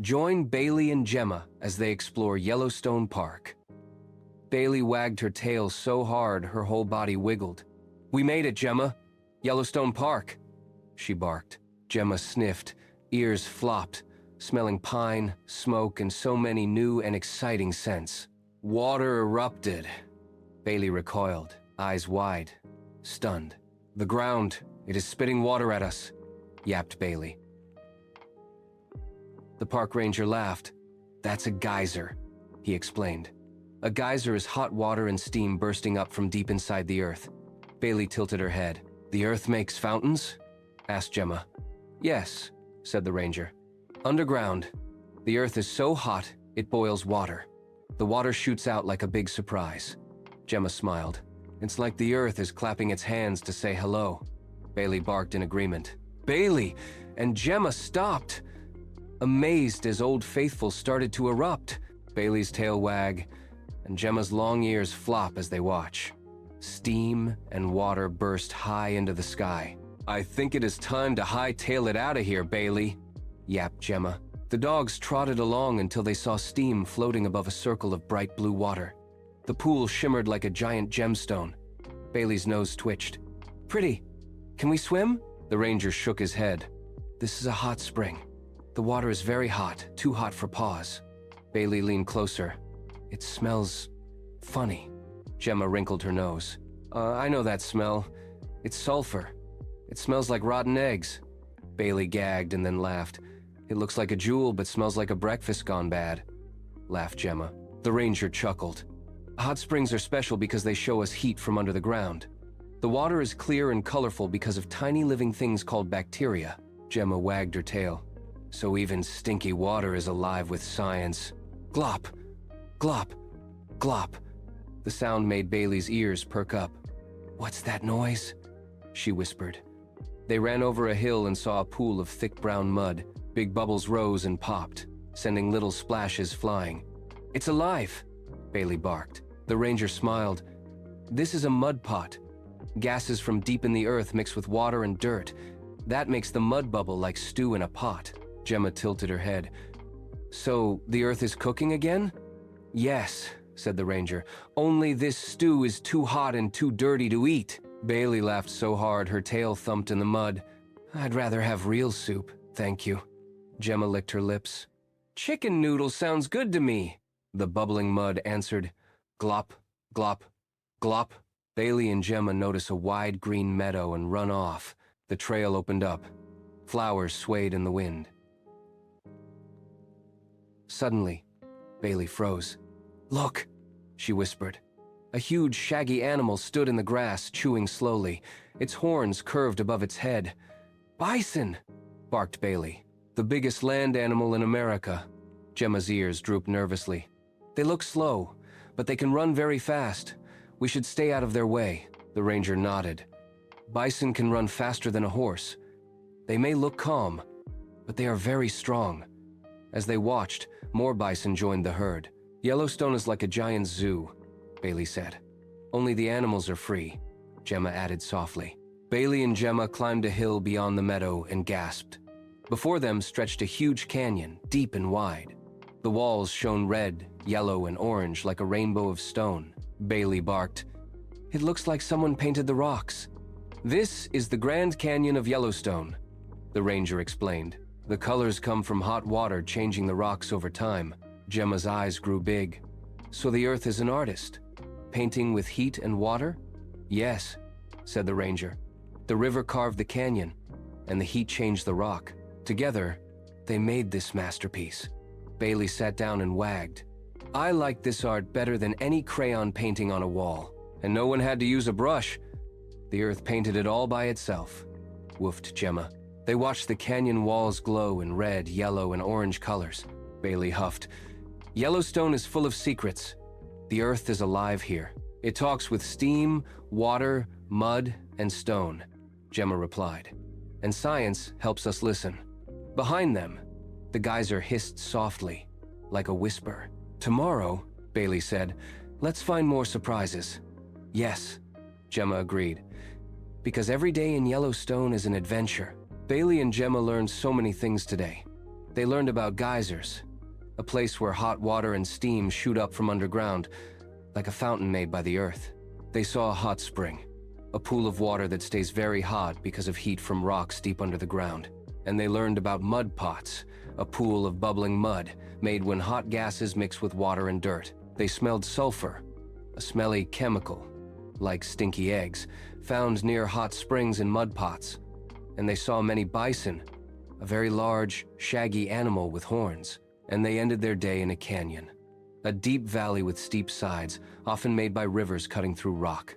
Join Bailey and Jemma as they explore Yellowstone Park. Bailey wagged her tail so hard her whole body wiggled. "We made it, Jemma. Yellowstone Park," she barked. Jemma sniffed, ears flopped, smelling pine, smoke, and so many new and exciting scents. Water erupted. Bailey recoiled, eyes wide, stunned. "The ground, it is spitting water at us," yapped Bailey. The park ranger laughed. "That's a geyser," he explained. A geyser is hot water and steam bursting up from deep inside the earth. Bailey tilted her head. "The earth makes fountains?" asked Jemma. "Yes," said the ranger. "Underground. The earth is so hot, it boils water. The water shoots out like a big surprise." Jemma smiled. "It's like the earth is clapping its hands to say hello." Bailey barked in agreement. "Bailey!" And Jemma stopped, amazed as Old Faithful started to erupt. Bailey's tail wag, and Gemma's long ears flop as they watch. Steam and water burst high into the sky. "I think it is time to hightail it out of here, Bailey," yapped Jemma. The dogs trotted along until they saw steam floating above a circle of bright blue water. The pool shimmered like a giant gemstone. Bailey's nose twitched. "Pretty. Can we swim?" The ranger shook his head. "This is a hot spring. The water is very hot, too hot for paws." Bailey leaned closer. "It smells funny." Jemma wrinkled her nose. I know that smell. It's sulfur. It smells like rotten eggs." Bailey gagged and then laughed. "It looks like a jewel but smells like a breakfast gone bad," laughed Jemma. The ranger chuckled. "Hot springs are special because they show us heat from under the ground. The water is clear and colorful because of tiny living things called bacteria." Jemma wagged her tail. "So even stinky water is alive with science." Glop! Glop! Glop! The sound made Bailey's ears perk up. "What's that noise?" she whispered. They ran over a hill and saw a pool of thick brown mud. Big bubbles rose and popped, sending little splashes flying. "It's alive!" Bailey barked. The ranger smiled. "This is a mud pot. Gases from deep in the earth mix with water and dirt. That makes the mud bubble like stew in a pot." Jemma tilted her head. "So the earth is cooking again?" "Yes," said the ranger. "Only this stew is too hot and too dirty to eat." Bailey laughed so hard her tail thumped in the mud. "I'd rather have real soup, thank you." Jemma licked her lips. "Chicken noodle sounds good to me," the bubbling mud answered. Glop, glop, glop. Bailey and Jemma notice a wide green meadow and run off. The trail opened up. Flowers swayed in the wind. Suddenly, Bailey froze. "Look," she whispered. A huge, shaggy animal stood in the grass, chewing slowly. Its horns curved above its head. "Bison!" barked Bailey. "The biggest land animal in America." Gemma's ears drooped nervously. "They look slow, but they can run very fast. We should stay out of their way." The ranger nodded. "Bison can run faster than a horse. They may look calm, but they are very strong." As they watched, more bison joined the herd. "Yellowstone is like a giant zoo," Bailey said. "Only the animals are free," Jemma added softly. Bailey and Jemma climbed a hill beyond the meadow and gasped. Before them stretched a huge canyon, deep and wide. The walls shone red, yellow, and orange like a rainbow of stone. Bailey barked. "It looks like someone painted the rocks." "This is the Grand Canyon of Yellowstone," the ranger explained. "The colors come from hot water changing the rocks over time." Gemma's eyes grew big. "So the earth is an artist? Painting with heat and water?" "Yes," said the ranger. "The river carved the canyon, and the heat changed the rock. Together, they made this masterpiece." Bailey sat down and wagged. "I like this art better than any crayon painting on a wall. And no one had to use a brush. The earth painted it all by itself," woofed Jemma. They watched the canyon walls glow in red, yellow, and orange colors. Bailey huffed. "Yellowstone is full of secrets. The earth is alive here. It talks with steam, water, mud, and stone," Jemma replied. "And science helps us listen." Behind them, the geyser hissed softly, like a whisper. "Tomorrow," Bailey said, "let's find more surprises." "Yes," Jemma agreed, "because every day in Yellowstone is an adventure." Bailey and Jemma learned so many things today. They learned about geysers, a place where hot water and steam shoot up from underground, like a fountain made by the earth. They saw a hot spring, a pool of water that stays very hot because of heat from rocks deep under the ground. And they learned about mud pots, a pool of bubbling mud made when hot gases mix with water and dirt. They smelled sulfur, a smelly chemical, like stinky eggs, found near hot springs and mud pots. And they saw many bison, a very large, shaggy animal with horns. And they ended their day in a canyon, a deep valley with steep sides, often made by rivers cutting through rock.